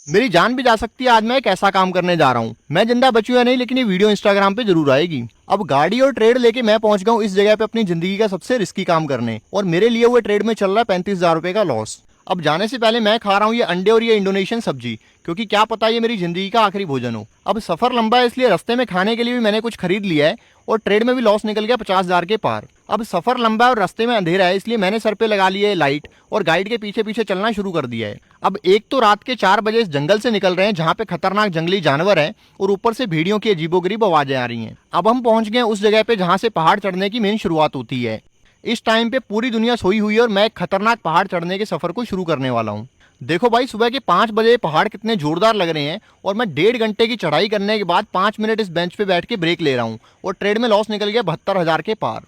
मेरी जान भी जा सकती है। आज मैं एक ऐसा काम करने जा रहा हूँ। मैं जिंदा बचूं या नहीं, लेकिन ये वीडियो इंस्टाग्राम पे जरूर आएगी। अब गाड़ी और ट्रेड लेके मैं पहुंच गया हूँ इस जगह पे अपनी जिंदगी का सबसे रिस्की काम करने, और मेरे लिए हुए ट्रेड में चल रहा है 35,000 रुपए का लॉस। अब जाने से पहले मैं खा रहा हूँ ये अंडे और ये इंडोनेशियन सब्जी, क्योंकि क्या पता ये मेरी जिंदगी का आखिरी भोजन हो। अब सफर लंबा है, इसलिए रास्ते में खाने के लिए भी मैंने कुछ खरीद लिया है, और ट्रेड में भी लॉस निकल गया 50,000 के पार। अब सफर लंबा है और रास्ते में अंधेरा है, इसलिए मैंने सर पे लगा लिया है लाइट और गाइड के पीछे पीछे चलना शुरू कर दिया है। अब एक तो रात के 4 बजे इस जंगल से निकल रहे हैं जहाँ पे खतरनाक जंगली जानवर हैं, और ऊपर से भेड़ियों की अजीबोगरीब आवाजें आ रही हैं। अब हम पहुंच गए उस जगह पे जहाँ से पहाड़ चढ़ने की मेन शुरुआत होती है। इस टाइम पे पूरी दुनिया सोई हुई है और मैं एक खतरनाक पहाड़ चढ़ने के सफर को शुरू करने वाला हूँ। देखो भाई, सुबह के 5 बजे पहाड़ कितने जोरदार लग रहे हैं, और मैं 1.5 घंटे की चढ़ाई करने के बाद 5 मिनट इस बेंच पे बैठ के ब्रेक ले रहा हूँ, और ट्रेड में लॉस निकल गया 72,000 के पार।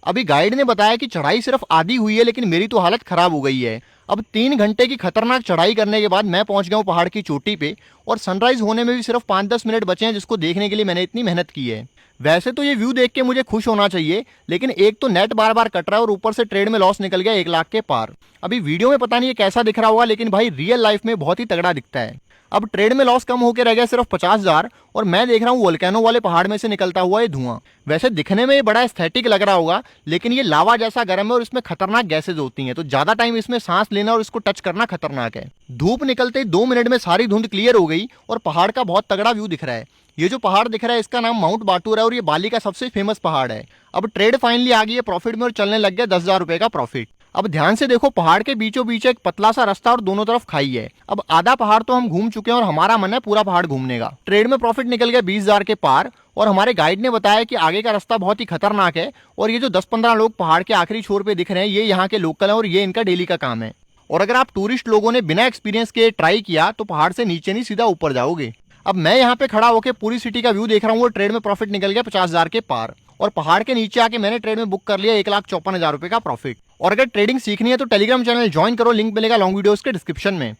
अभी गाइड ने बताया कि चढ़ाई सिर्फ आधी हुई है, लेकिन मेरी तो हालत खराब हो गई है। अब 3 घंटे की खतरनाक चढ़ाई करने के बाद मैं पहुंच गया हूँ पहाड़ की चोटी पे, और सनराइज होने में भी सिर्फ 5-10 मिनट बचे हैं, जिसको देखने के लिए मैंने इतनी मेहनत की है। वैसे तो ये व्यू देख के मुझे खुश होना चाहिए, लेकिन एक तो नेट बार बार कट रहा है और ऊपर से ट्रेड में लॉस निकल गया 1 लाख के पार। अभी वीडियो में पता नहीं ये कैसा दिख रहा होगा, लेकिन भाई रियल लाइफ में बहुत ही तगड़ा दिखता है। अब ट्रेड में लॉस कम होकर रह गया सिर्फ 50,000, और मैं देख रहा हूँ वोल्केनो वाले पहाड़ में से निकलता हुआ ये धुआं। वैसे दिखने में ये बड़ा एस्थेटिक लग रहा होगा, लेकिन ये लावा जैसा गर्म है और इसमें खतरनाक गैसेज होती हैं, तो ज्यादा टाइम इसमें सांस लेना और इसको टच करना खतरनाक है। धूप निकलते ही 2 मिनट में सारी धुंध क्लियर हो गई और पहाड़ का बहुत तगड़ा व्यू दिख रहा है। ये जो पहाड़ दिख रहा है इसका नाम माउंट बाटूर है, और ये बाली का सबसे फेमस पहाड़ है। अब ट्रेड फाइनली आ गई है प्रॉफिट में, और चलने लग गया 10,000 रुपए का प्रॉफिट। अब ध्यान से देखो, पहाड़ के बीचों बीच एक पतला सा रास्ता और दोनों तरफ खाई है। अब आधा पहाड़ तो हम घूम चुके हैं और हमारा मन है पूरा पहाड़ घूमने का। ट्रेड में प्रॉफिट निकल गया 20,000 के पार, और हमारे गाइड ने बताया कि आगे का रास्ता बहुत ही खतरनाक है, और ये जो 10-15 लोग पहाड़ के आखिरी छोर पे दिख रहे हैं ये यहाँ के लोकल हैं, और ये इनका डेली का काम है। और अगर आप टूरिस्ट लोगों ने बिना एक्सपीरियंस के ट्राई किया तो पहाड़ से नीचे नहीं सीधा ऊपर जाओगे। अब मैं यहाँ पे खड़ा होकर पूरी सिटी का व्यू देख रहा हूँ, और ट्रेड में प्रॉफिट निकल गया 50,000 के पार, और पहाड़ के नीचे आके मैंने ट्रेड में बुक कर लिया 1,54,000 रुपए का प्रॉफिट। और अगर ट्रेडिंग सीखनी है तो टेलीग्राम चैनल ज्वाइन करो, लिंक मिलेगा लॉन्ग वीडियोस के डिस्क्रिप्शन में।